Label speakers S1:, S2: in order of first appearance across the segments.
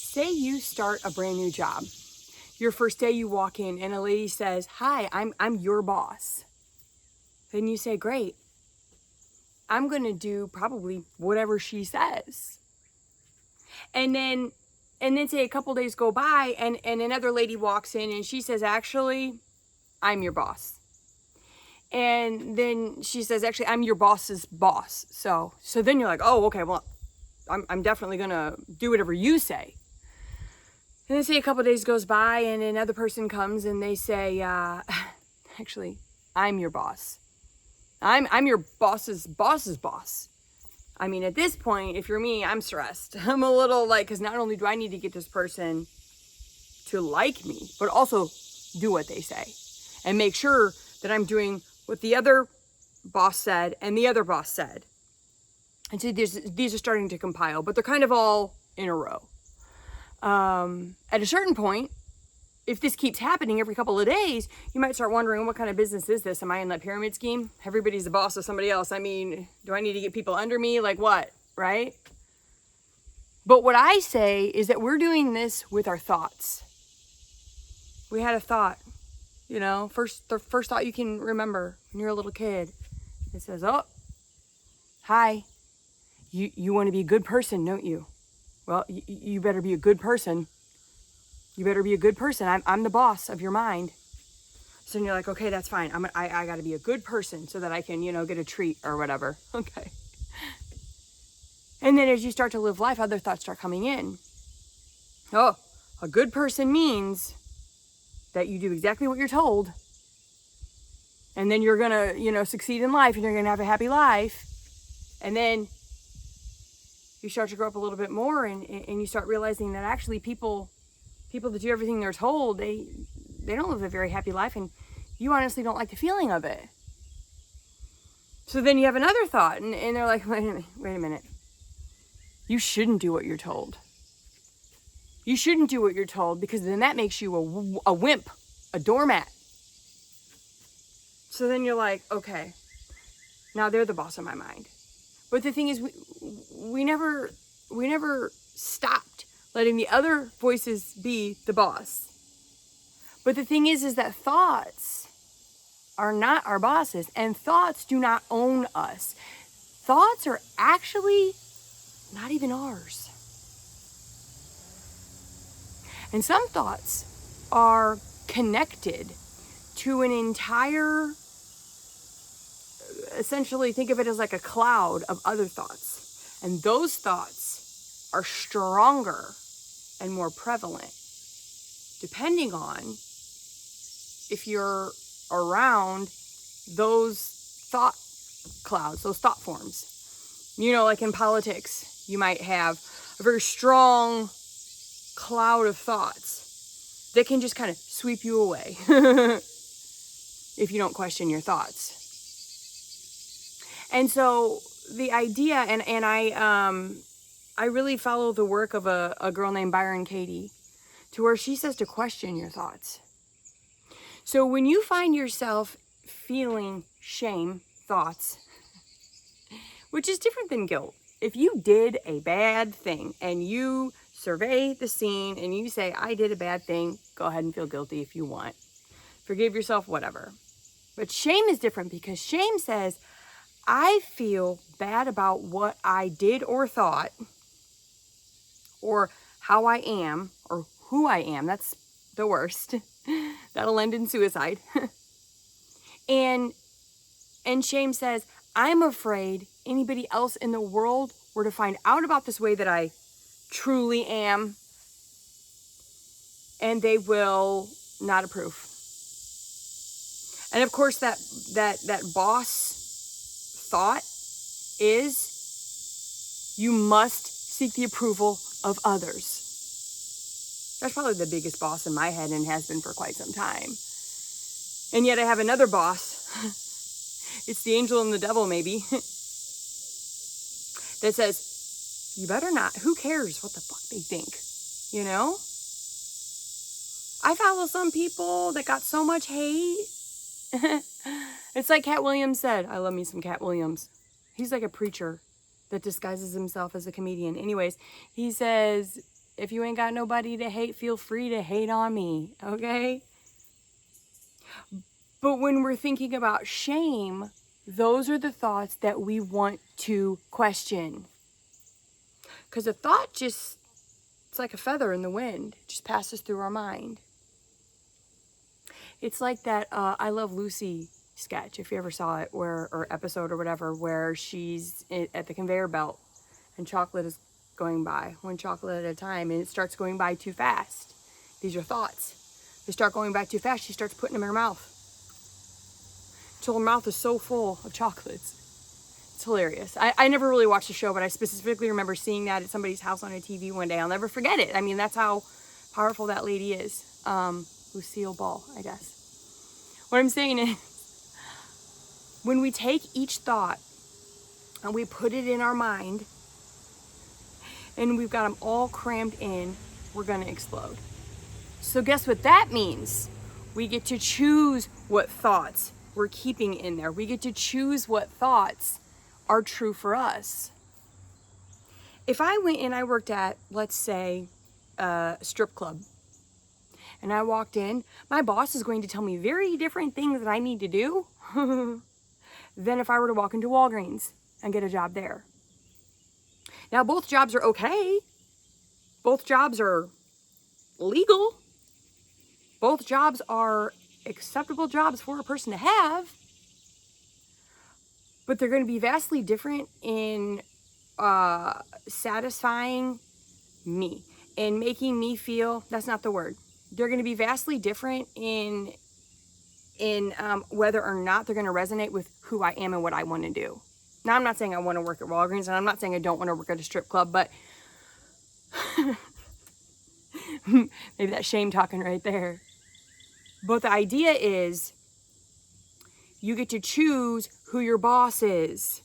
S1: say you start a brand new job. Your first day you walk in and a lady says, "Hi, I'm your boss." Then you say, "Great. I'm going to do probably whatever she says." And then say a couple days go by and another lady walks in and she says, "Actually, I'm your boss." And then she says, "Actually, I'm your boss's boss." So then you're like, "Oh, okay, well, I'm definitely going to do whatever you say." And then say a couple days goes by and another person comes and they say, "Actually, I'm your boss. I'm your boss's boss." I mean, at this point, if you're me, I'm stressed. I'm a little like, because not only do I need to get this person to like me, but also do what they say and make sure that I'm doing what the other boss said and the other boss said. And so these are starting to compile, but they're kind of all in a row. At a certain point, if this keeps happening every couple of days, you might start wondering, what kind of business is this? Am I in that pyramid scheme? Everybody's the boss of somebody else. I mean, do I need to get people under me? Like what, right? But what I say is that we're doing this with our thoughts. We had a thought, the first thought you can remember when you're a little kid. It says, "Oh, hi, you want to be a good person, don't you? Well, you better be a good person. You better be a good person. I'm the boss of your mind." So then you're like, "Okay, that's fine. I got to be a good person so that I can, get a treat or whatever." Okay. And then as you start to live life, other thoughts start coming in. Oh, a good person means that you do exactly what you're told. And then you're going to, succeed in life and you're going to have a happy life. And then you start to grow up a little bit more and you start realizing that actually people that do everything they're told, they don't live a very happy life, and you honestly don't like the feeling of it. So then you have another thought and they're like, wait a minute. You shouldn't do what you're told. You shouldn't do what you're told because then that makes you a wimp, a doormat. So then you're like, okay, now they're the boss of my mind. But the thing is, we never stopped letting the other voices be the boss. But the thing is that thoughts are not our bosses, and thoughts do not own us. Thoughts are actually not even ours. And some thoughts are connected to an entire, essentially think of it as like a cloud of other thoughts. And those thoughts are stronger and more prevalent depending on if you're around those thought clouds, those thought forms. Like in politics, you might have a very strong cloud of thoughts that can just kind of sweep you away if you don't question your thoughts. And so the idea, and I really follow the work of a girl named Byron Katie, to where she says to question your thoughts. So when you find yourself feeling shame thoughts, which is different than guilt, if you did a bad thing and you survey the scene and you say, "I did a bad thing," go ahead and feel guilty if you want. Forgive yourself, whatever. But shame is different because shame says, I feel bad about what I did or thought, or how I am, or who I am. That's the worst. That'll end in suicide. And shame says, I'm afraid anybody else in the world were to find out about this way that I truly am, and they will not approve. And of course, that boss thought is, you must seek the approval of others. That's probably the biggest boss in my head and has been for quite some time. And yet I have another boss. It's the angel and the devil, maybe, that says, you better not. Who cares what the fuck they think? I follow some people that got so much hate. It's like Cat Williams said. I love me some Cat Williams. He's like a preacher that disguises himself as a comedian. Anyways, he says, If you ain't got nobody to hate, feel free to hate on me, okay? But when we're thinking about shame, those are the thoughts that we want to question. Because a thought it's like a feather in the wind. It just passes through our mind. It's like that I Love Lucy sketch, if you ever saw it, or episode or whatever, where she's at the conveyor belt and chocolate is going by, one chocolate at a time, and it starts going by too fast. These are thoughts. They start going by too fast. She starts putting them in her mouth till her mouth is so full of chocolates. It's hilarious. I never really watched the show, but I specifically remember seeing that at somebody's house on a TV one day. I'll never forget it. I mean, that's how powerful that lady is. Lucille Ball, I guess. What I'm saying is, when we take each thought and we put it in our mind, and we've got them all crammed in, we're going to explode. So guess what that means? We get to choose what thoughts we're keeping in there. We get to choose what thoughts are true for us. If I went and I worked at, let's say, a strip club, and I walked in, my boss is going to tell me very different things that I need to do than if I were to walk into Walgreens and get a job there. Now, both jobs are okay. Both jobs are legal. Both jobs are acceptable jobs for a person to have. But they're going to be vastly different in satisfying me and making me feel, that's not the word. They're going to be vastly different in whether or not they're going to resonate with who I am and what I want to do. Now, I'm not saying I want to work at Walgreens, and I'm not saying I don't want to work at a strip club, but maybe that's shame talking right there. But the idea is you get to choose who your boss is.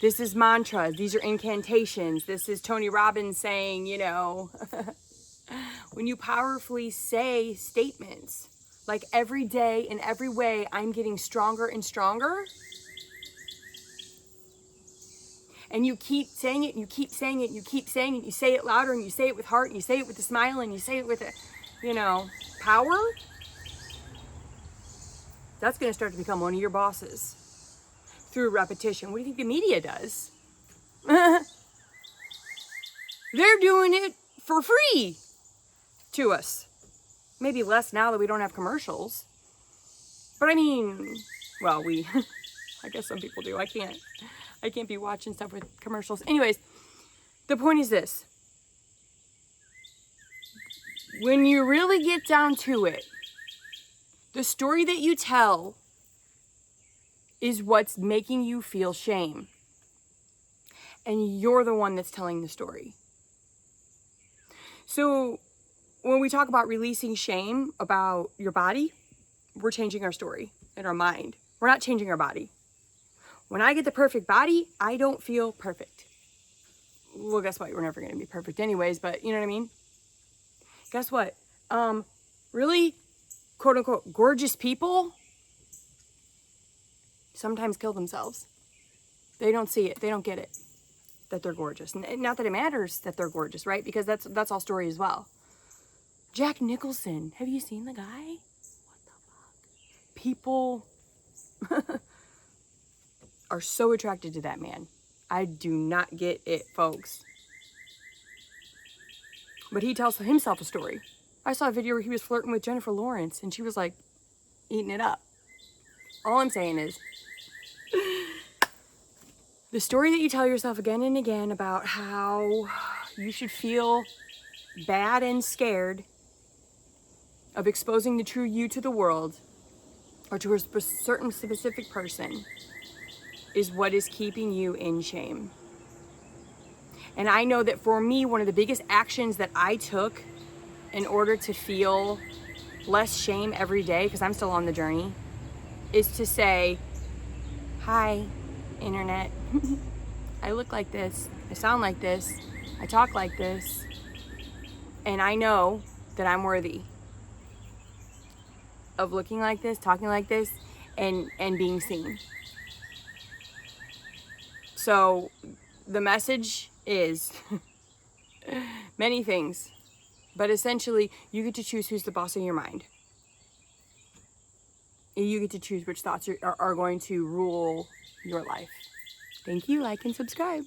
S1: This is mantras. These are incantations. This is Tony Robbins saying, when you powerfully say statements, like every day in every way, I'm getting stronger and stronger. And you keep saying it, and you keep saying it, and you keep saying it, and you say it louder, and you say it with heart, and you say it with a smile, and you say it with power. That's going to start to become one of your bosses through repetition. What do you think the media does? They're doing it for free to us. Maybe less now that we don't have commercials. But I mean, well, I guess some people do. I can't be watching stuff with commercials. Anyways, the point is this. When you really get down to it, the story that you tell is what's making you feel shame. And you're the one that's telling the story. So when we talk about releasing shame about your body, we're changing our story in our mind. We're not changing our body. When I get the perfect body, I don't feel perfect. Well, guess what? We're never going to be perfect anyways, but you know what I mean? Guess what? Really, quote unquote, gorgeous people sometimes kill themselves. They don't see it. They don't get it, that they're gorgeous. Not that it matters that they're gorgeous, right? Because that's all story as well. Jack Nicholson. Have you seen the guy? What the fuck? People are so attracted to that man. I do not get it, folks. But he tells himself a story. I saw a video where he was flirting with Jennifer Lawrence, and she was like eating it up. All I'm saying is, the story that you tell yourself again and again about how you should feel bad and scared of exposing the true you to the world or to a certain specific person is what is keeping you in shame. And I know that for me, one of the biggest actions that I took in order to feel less shame every day, because I'm still on the journey, is to say, hi, internet. I look like this. I sound like this. I talk like this. And I know that I'm worthy of looking like this, talking like this, and being seen. So the message is Many things. But essentially, you get to choose who's the boss of your mind. You get to choose which thoughts are going to rule your life. Thank you. Like and subscribe.